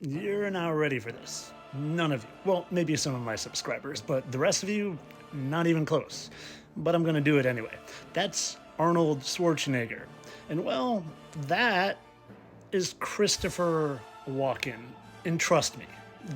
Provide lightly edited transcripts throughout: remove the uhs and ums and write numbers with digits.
You're not ready for this. None of you. Well, maybe some of my subscribers, but the rest of you, not even close. But I'm gonna do it anyway. That's Arnold Schwarzenegger. And well, that is Christopher Walken. And trust me,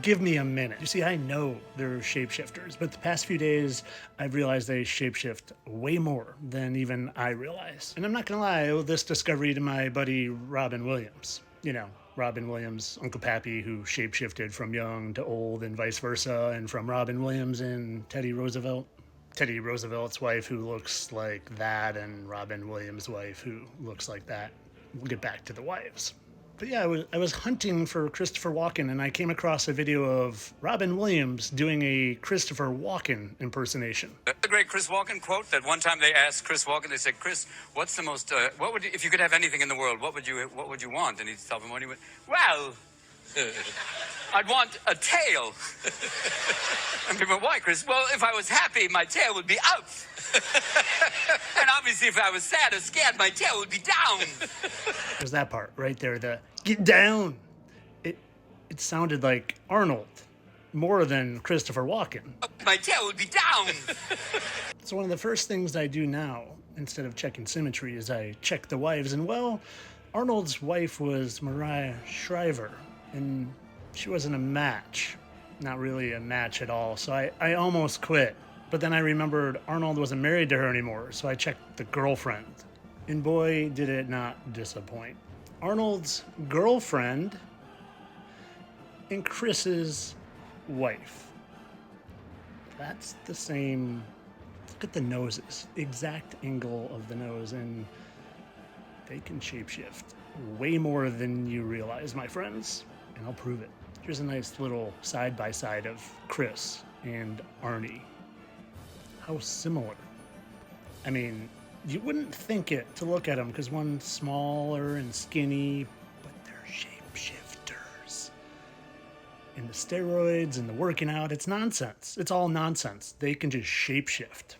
give me a minute. You see, I know they're shapeshifters, but the past few days, I've realized they shapeshift way more than even I realize. And I'm not gonna lie, I owe this discovery to my buddy Robin Williams. You know, Robin Williams, Uncle Pappy, who shapeshifted from young to old and vice versa, and from Robin Williams and Teddy Roosevelt. Teddy Roosevelt's wife, who looks like that, and Robin Williams' wife, who looks like that. We'll get back to the wives. But yeah, I was hunting for Christopher Walken, and I came across a video of Robin Williams doing a Christopher Walken impersonation. The great Chris Walken quote that one time they asked Chris Walken, they said, "Chris, what's the most, what would you, if you could have anything in the world, what would you want?" And he'd tell them what he would, well, I'd want a tail. And people, why, Chris? Well, if I was happy, my tail would be out. And obviously, if I was sad or scared, my tail would be down. There's that part right there, the get down. It sounded like Arnold more than Christopher Walken. My tail would be down. So one of the first things I do now, instead of checking symmetry, is I check the wives. And well, Arnold's wife was Mariah Shriver, and she wasn't a match. Not really a match at all. So I almost quit. But then I remembered Arnold wasn't married to her anymore, so I checked the girlfriend. And boy, did it not disappoint. Arnold's girlfriend and Chris's wife. That's the same. Look at the noses. Exact angle of the nose, and they can shapeshift way more than you realize, my friends. And I'll prove it. Here's a nice little side-by-side of Chris and Arnie. How similar. I mean, you wouldn't think it to look at them because one's smaller and skinny, but they're shapeshifters. And the steroids and the working out, it's nonsense. It's all nonsense. They can just shapeshift.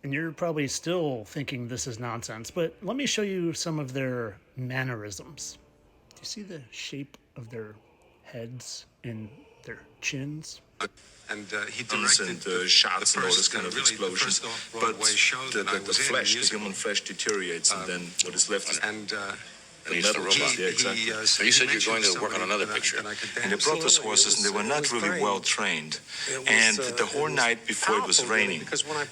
And you're probably still thinking this is nonsense, but let me show you some of their mannerisms. Do you see the shape of their heads and their chins? And he directed shots and all this kind of really explosions, but the flesh, the human flesh deteriorates, and then what is left is the metal robot. Yeah, exactly. You said you're going to work on another picture. And they brought those horses, and they were not really well trained. And the whole night before it was raining,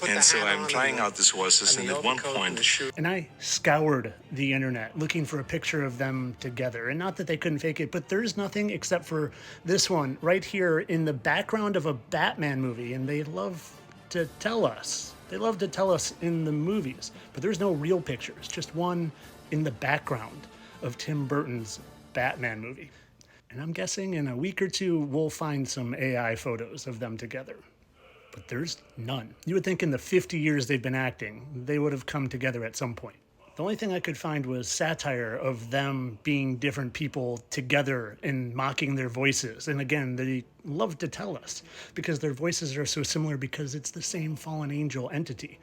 and so I'm trying out these horses, and at one point, and I scoured the internet looking for a picture of them together. And not that they couldn't fake it, but there's nothing except for this one right here in the background of a Batman movie. And they love to tell us. They love to tell us in the movies. But there's no real pictures, just one in the background of Tim Burton's Batman movie. And I'm guessing in a week or two, we'll find some AI photos of them together. But there's none. You would think in the 50 years they've been acting, they would have come together at some point. The only thing I could find was satire of them being different people together and mocking their voices. And again, they love to tell us because their voices are so similar because it's the same fallen angel entity.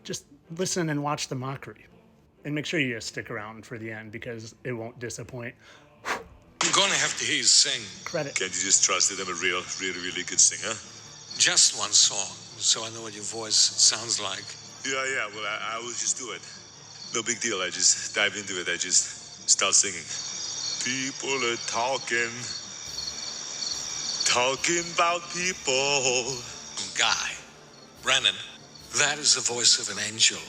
Just listen and watch the mockery. And make sure you stick around for the end because it won't disappoint. I'm gonna have to hear you sing. Credit. Can't you just trust that I'm a really good singer? Just one song, so I know what your voice sounds like. Yeah, well, I will just do it. No big deal, I just dive into it, I just start singing. People are talking about people. Guy, Brennan, that is the voice of an angel.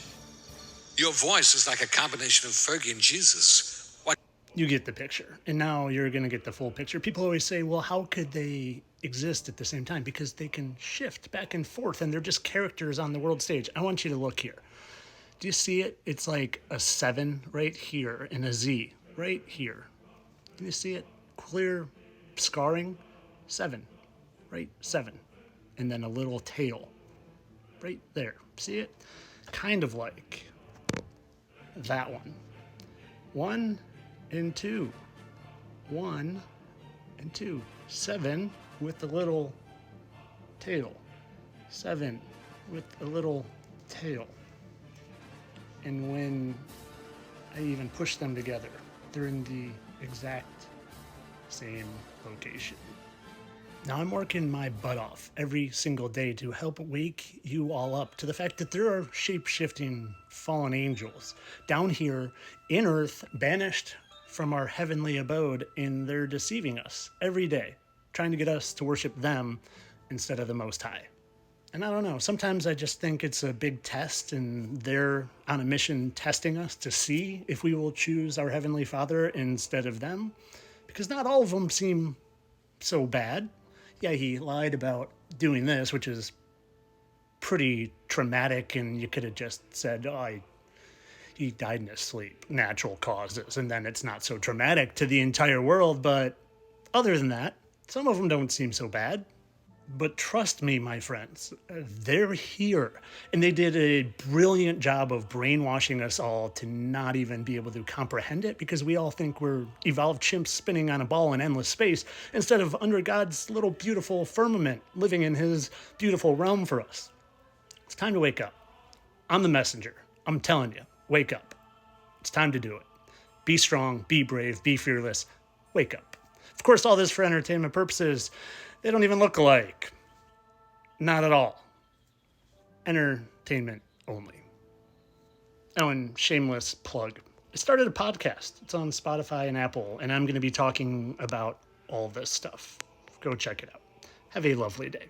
Your voice is like a combination of Fergie and Jesus. What? You get the picture. And now you're going to get the full picture. People always say, well, how could they exist at the same time? Because they can shift back and forth, and they're just characters on the world stage. I want you to look here. Do you see it? It's like a 7 right here and a Z right here. Can you see it? Clear scarring. 7. Right? 7. And then a little tail. Right there. See it? Kind of like that one. 1 and 2. 1 and 2. 7 with the little tail. 7 with a little tail. And when I even push them together, they're in the exact same location. Now, I'm working my butt off every single day to help wake you all up to the fact that there are shape-shifting fallen angels down here in Earth, banished from our heavenly abode, and they're deceiving us every day, trying to get us to worship them instead of the Most High. And I don't know, sometimes I just think it's a big test, and they're on a mission testing us to see if we will choose our Heavenly Father instead of them, because not all of them seem so bad. Yeah, he lied about doing this, which is pretty traumatic, and you could have just said, he died in his sleep, natural causes, and then it's not so traumatic to the entire world. But other than that, some of them don't seem so bad. But trust me, my friends, they're here, and they did a brilliant job of brainwashing us all to not even be able to comprehend it, because we all think we're evolved chimps spinning on a ball in endless space instead of under God's little beautiful firmament, living in his beautiful realm for us. It's time to wake up. I'm the messenger. I'm telling you, wake up. It's time to do it. Be strong, be brave, be fearless. Wake up. Of course, all this for entertainment purposes. They don't even look alike. Not at all. Entertainment only. Oh, and shameless plug. I started a podcast. It's on Spotify and Apple, and I'm going to be talking about all this stuff. Go check it out. Have a lovely day.